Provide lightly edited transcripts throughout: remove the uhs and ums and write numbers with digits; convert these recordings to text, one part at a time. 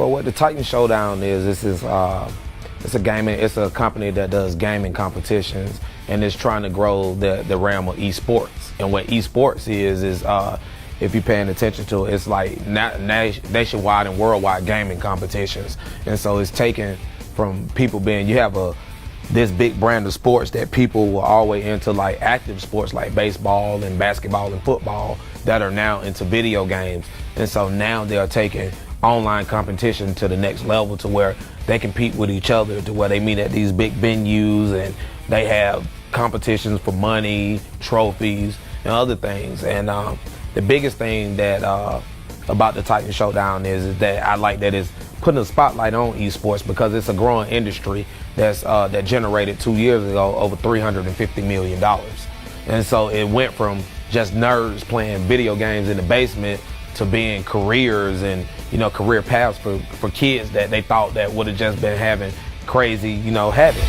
Well, what the Titan Showdown is, it's a company that does gaming competitions, and it's trying to grow the realm of esports. And what esports is if you're paying attention to it, it's like nationwide and worldwide gaming competitions. And so it's taken from people you have this big brand of sports that people were always into, like active sports like baseball and basketball and football, that are now into video games. And so now they are taking online competition to the next level, to where they compete with each other, to where they meet at these big venues and they have competitions for money, trophies, and other things. And the biggest thing that about the Titan Showdown is that I like that it's putting a spotlight on esports, because it's a growing industry that generated 2 years ago over $350 million. And so it went from just nerds playing video games in the basement to being careers and, career paths for kids that they thought that would have just been having crazy, habits.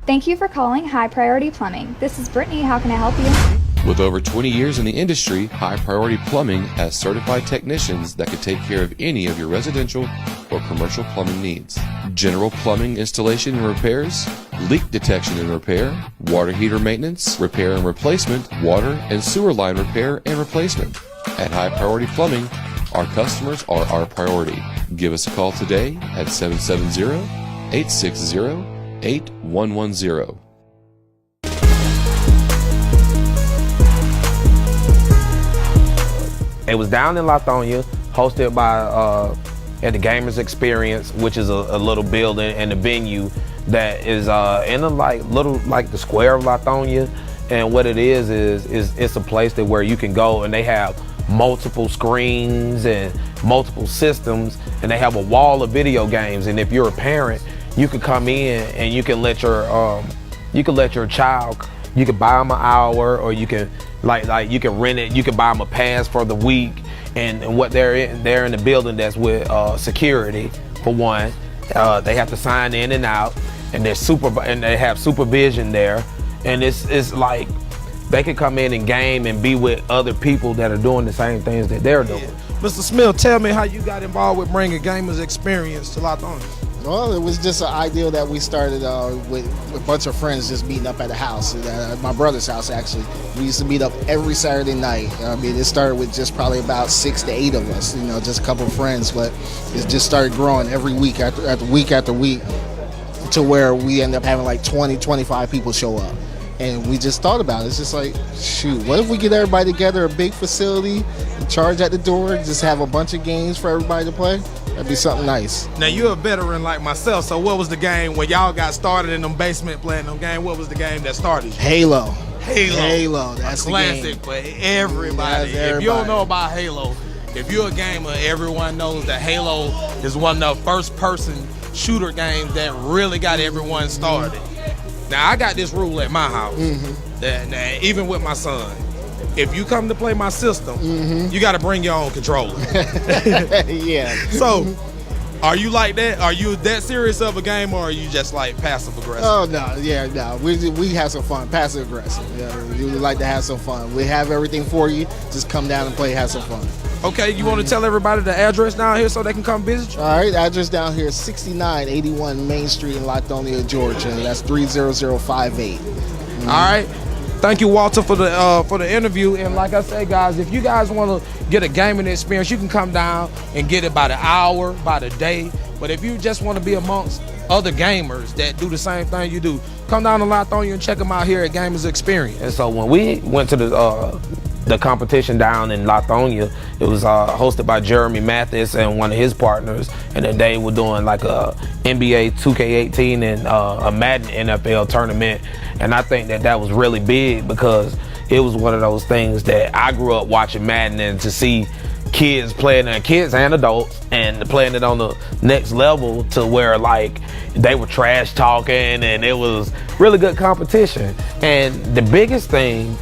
Thank you for calling High Priority Plumbing. This is Brittany. How can I help you? With over 20 years in the industry, High Priority Plumbing has certified technicians that can take care of any of your residential or commercial plumbing needs. General plumbing installation and repairs, leak detection and repair, water heater maintenance, repair and replacement, water and sewer line repair and replacement. At High Priority Plumbing, our customers are our priority. Give us a call today at 770-860-8110. It was down in Lithonia, hosted by at the Gamers Experience, which is a little building and a venue that is in the square of Lithonia. And what it is it's a place where you can go, and they have multiple screens and multiple systems, and they have a wall of video games. And if you're a parent, you can come in and you can let your child, you can buy them an hour, or you can you can rent it. You can buy them a pass for the week, and what they're in the building that's with security for one. They have to sign in and out, and they have supervision there, and it's like they can come in and game and be with other people that are doing the same things that they're doing. Mr. Smith, tell me how you got involved with bringing Gamers Experience to Lithonia. Well, it was just an ideal that we started with a bunch of friends just meeting up at the house, at my brother's house actually. We used to meet up every Saturday night. It started with just probably about 6 to 8 of us, just a couple of friends, but it just started growing every week after week to where we end up having like 20, 25 people show up. And we just thought about it. It's just like, shoot, what if we get everybody together, a big facility, charge at the door, just have a bunch of games for everybody to play? That'd be something nice. Now, you're a veteran like myself, so what was the game when y'all got started in them basement playing them game? What was the game that started you? Halo, a that's classic for everybody. If you don't know about Halo, if you're a gamer, everyone knows that Halo is one of the first-person shooter games that really got everyone started. Now, I got this rule at my house, that even with my son, if you come to play my system, you got to bring your own controller. Yeah. So, are you like that? Are you that serious of a game, or are you just like passive aggressive? Oh no. We have some fun, passive aggressive. Yeah, we like to have some fun. We have everything for you. Just come down and play, have some fun. Okay, you want to tell everybody the address down here so they can come visit you? All right, address down here is 6981 Main Street in Lithonia, Georgia. That's 30058. All right. Thank you, Walter, for the interview. And like I said, guys, if you guys want to get a gaming experience, you can come down and get it by the hour, by the day. But if you just want to be amongst other gamers that do the same thing you do, come down to Lithonia and check them out here at Gamers Experience. And so when we went to the competition down in Lithonia, it was hosted by Jeremy Mathis and one of his partners, and then they were doing like a NBA 2K18 and a Madden NFL tournament. And I think that was really big, because it was one of those things that I grew up watching Madden, and to see kids playing it, kids and adults, and playing it on the next level to where like they were trash talking, and it was really good competition. And the biggest thing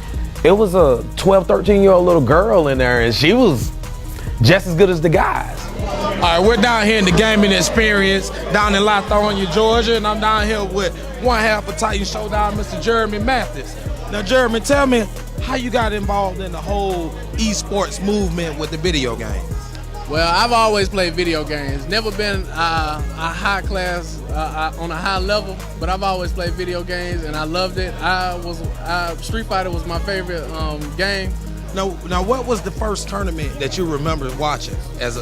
it was a 12, 13-year-old little girl in there, and she was just as good as the guys. All right, we're down here in the gaming experience down in Lithonia, Georgia, and I'm down here with one half of Titan Showdown, Mr. Jeremy Mathis. Now, Jeremy, tell me how you got involved in the whole esports movement with the video games. Well, I've always played video games. Never been a high class on a high level, but I've always played video games and I loved it. Street Fighter was my favorite game. Now, what was the first tournament that you remember watching? It was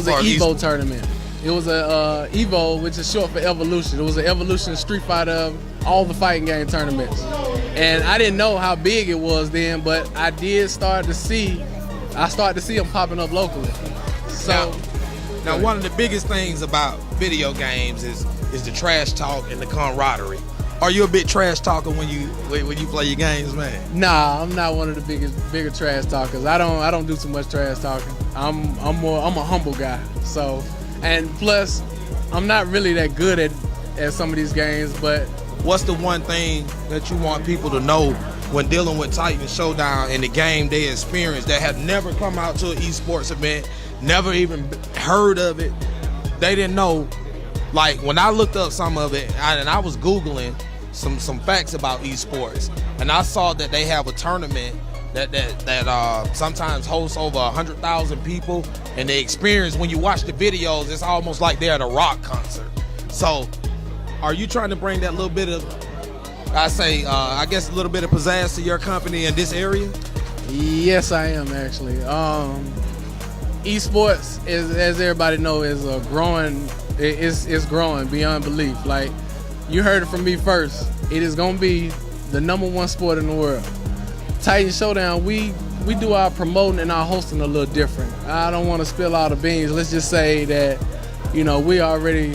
an Evo tournament. It was a Evo, which is short for Evolution. It was an Evolution Street Fighter of all the fighting game tournaments. And I didn't know how big it was then, but I did start to see them popping up locally. So now one of the biggest things about video games is the trash talk and the camaraderie. Are you a bit trash talker when you play your games, man? Nah, I'm not one of the bigger trash talkers. I don't do too much trash talking. I'm a humble guy. So, and plus, I'm not really that good at some of these games. But what's the one thing that you want people to know when dealing with Titan Showdown and the game they experience that have never come out to an esports event, never even heard of it? They didn't know. Like when I looked up some of it, and I was Googling some facts about esports, and I saw that they have a tournament that sometimes hosts over 100,000 people, and the experience when you watch the videos, it's almost like they're at a rock concert. So, are you trying to bring that little bit of, I guess a little bit of pizzazz to your company in this area? Yes, I am actually. Esports, as everybody knows, is growing. It's growing beyond belief. Like, you heard it from me first. It is gonna be the #1 sport in the world. Titan Showdown, we do our promoting and our hosting a little different. I don't want to spill all the beans. Let's just say that, we already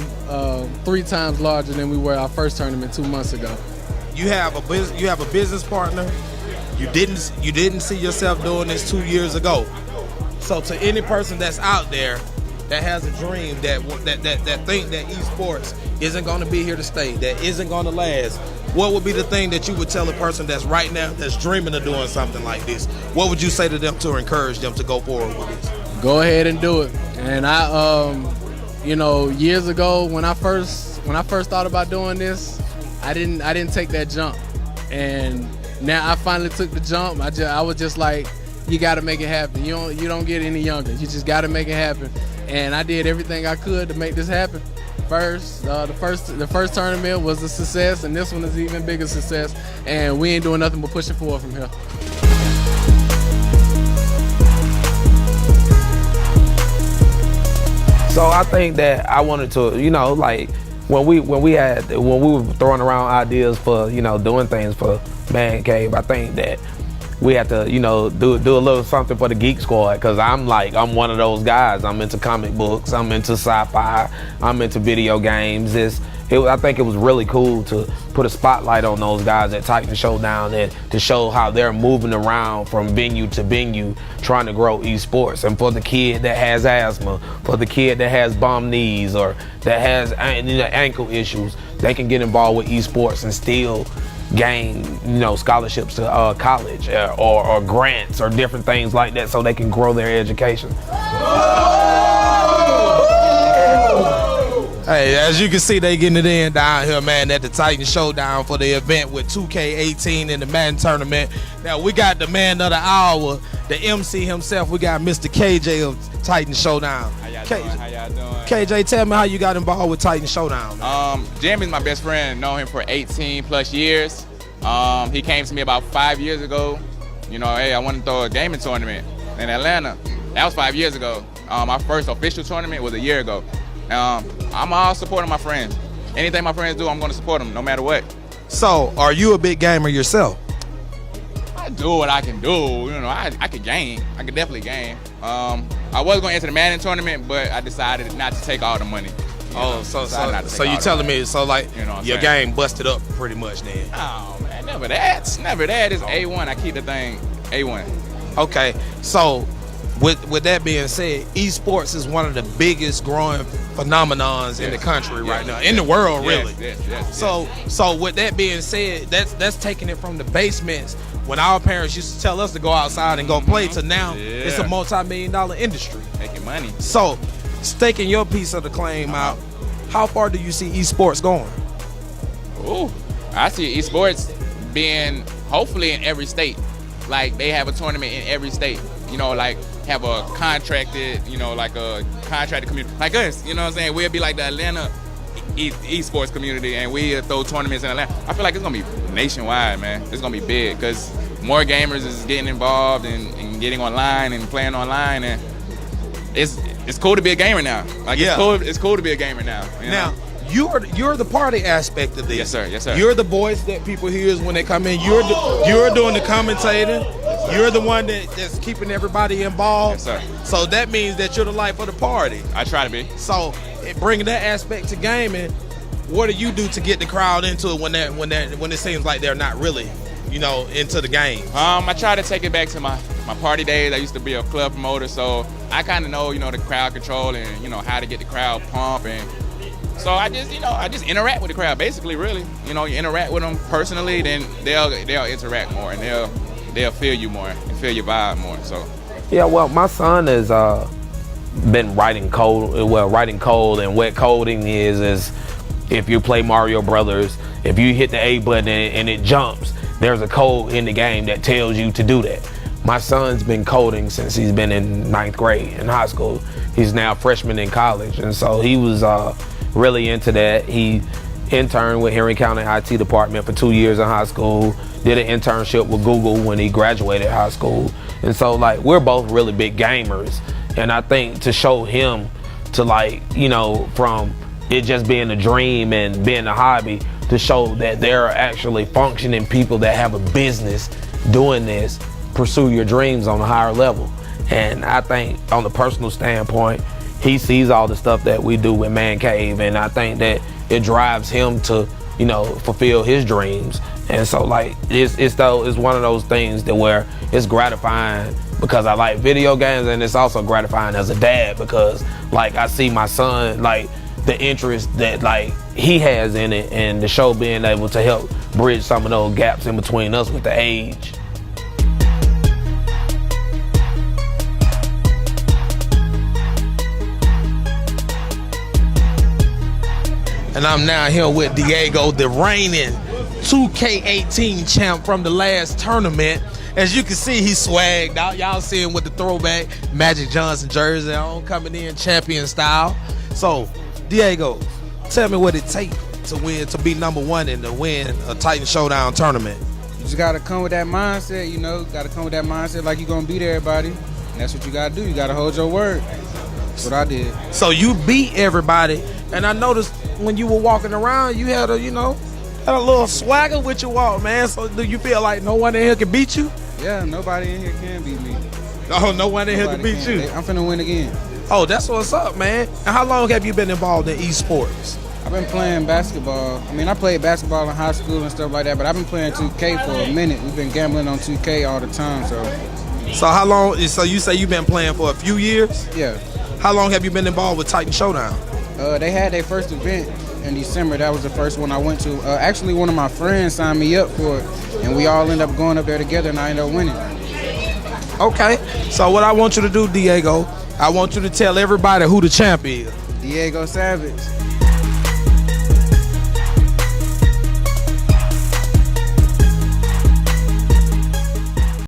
3 times larger than we were our first tournament 2 months ago. You have a business partner. You didn't see yourself doing this 2 years ago. So to any person that's out there that has a dream that think that esports isn't going to be here to stay, that isn't going to last, what would be the thing that you would tell a person that's right now that's dreaming of doing something like this? What would you say to them to encourage them to go forward with this? Go ahead and do it. And I, years ago when I first thought about doing this, I didn't take that jump, and now I finally took the jump. I was just like, you got to make it happen. You don't get any younger. You just got to make it happen. And I did everything I could to make this happen. The first tournament was a success, and this one is an even bigger success. And we ain't doing nothing but pushing forward from here. So I think that I wanted to, like when we were throwing around ideas for, doing things for Man Cave, I think that we have to, do a little something for the Geek Squad, because I'm one of those guys. I'm into comic books, I'm into sci-fi, I'm into video games. I think it was really cool to put a spotlight on those guys at Titan Showdown and to show how they're moving around from venue to venue trying to grow esports. And for the kid that has asthma, for the kid that has bum knees or that has ankle issues, they can get involved with esports and still gain scholarships to college or grants or different things like that, so they can grow their education. Hey, as you can see, they getting it in down here, man, at the Titan Showdown for the event with 2K18 in the Madden tournament. Now we got the man of the hour, the MC himself. We got Mr. KJ of Titan Showdown. How y'all doing? KJ, tell me how you got involved with Titan Showdown, man. Jeremy's my best friend. Known him for 18 plus years. He came to me about 5 years ago. Hey, I want to throw a gaming tournament in Atlanta. That was 5 years ago. My first official tournament was a year ago. I'm all supporting my friends. Anything my friends do, I'm going to support them, no matter what. So, are you a big gamer yourself? I do what I can do. I can game. I can definitely game. I was going to enter the Madden tournament, but I decided not to take all the money. So you telling me, your game busted up pretty much then? Oh, man, never that. Never that. It's A1. I keep the thing A1. Okay, so with that being said, esports is one of the biggest growing phenomenons in the country right now, in the world, really. So with that being said, that's taking it from the basements when our parents used to tell us to go outside and go play to now it's a multi-million-dollar industry. Making money. So, staking your piece of the claim out, how far do you see esports going? Ooh, I see esports being hopefully in every state. Like they have a tournament in every state. You know, like have a contracted, like a contracted community like us. You know what I'm saying? We'll be like the Atlanta esports community, and we throw tournaments in Atlanta. I feel like it's gonna be nationwide, man. It's gonna be big because more gamers is getting involved and getting online and playing online, and it's cool to be a gamer now. Like it's cool to be a gamer now. Now you're the party aspect of this. Yes, sir. Yes, sir. You're the voice that people hear when they come in. You're doing the commentating. You're the one that's keeping everybody involved. Yes, sir. So that means that you're the life of the party. I try to be. So bringing that aspect to gaming, what do you do to get the crowd into it when it seems like they're not really, into the game? I try to take it back to my party days. I used to be a club promoter, so I kind of know, the crowd control and, how to get the crowd pumped. And so I just interact with the crowd, basically, really. You interact with them personally, then they'll interact more, and they'll feel you more and feel your vibe more. So Yeah, well, my son has been writing code. Well, writing code, and what coding is if you play Mario Brothers, if you hit the A button and it jumps, there's a code in the game that tells you to do that. My son's been coding since he's been in 9th grade in high school. He's now a freshman in college, and so he was really into that. He interned with Henry County IT department for 2 years in high school, did an internship with Google when he graduated high school. And so we're both really big gamers. And I think to show him to from it just being a dream and being a hobby, to show that there are actually functioning people that have a business doing this, pursue your dreams on a higher level. And I think on the personal standpoint, he sees all the stuff that we do with Man Cave, and I think that it drives him to, fulfill his dreams. And so it's one of those things that where it's gratifying because I like video games, and it's also gratifying as a dad because I see my son, the interest that he has in it, and the show being able to help bridge some of those gaps in between us with the age. And I'm now here with Diego, the reigning 2K18 champ from the last tournament. As you can see, he's swagged out. Y'all see him with the throwback Magic Johnson jersey on, coming in champion style. So, Diego, tell me what it takes to win, to be number one and to win a Titan Showdown tournament. You just gotta come with that mindset, gotta come with that mindset like you're gonna beat everybody. And that's what you gotta do. You gotta hold your word. That's what I did. So you beat everybody, and I noticed when you were walking around, you had a little swagger with your walk, man. So do you feel like no one in here can beat you? Yeah, nobody in here can beat me. Oh, no one in here can beat you. I'm finna win again. Oh, that's what's up, man. And how long have you been involved in esports? I've been playing basketball. I played basketball in high school and stuff like that, but I've been playing 2K for a minute. We've been gambling on 2K all the time, So how long? So you say you've been playing for a few years? Yeah. How long have you been involved with Titan Showdown? They had their first event in December. That was the first one I went to. Actually, one of my friends signed me up for it, and we all ended up going up there together, and I ended up winning. Okay. So what I want you to do, Diego, I want you to tell everybody who the champ is. Diego Savage.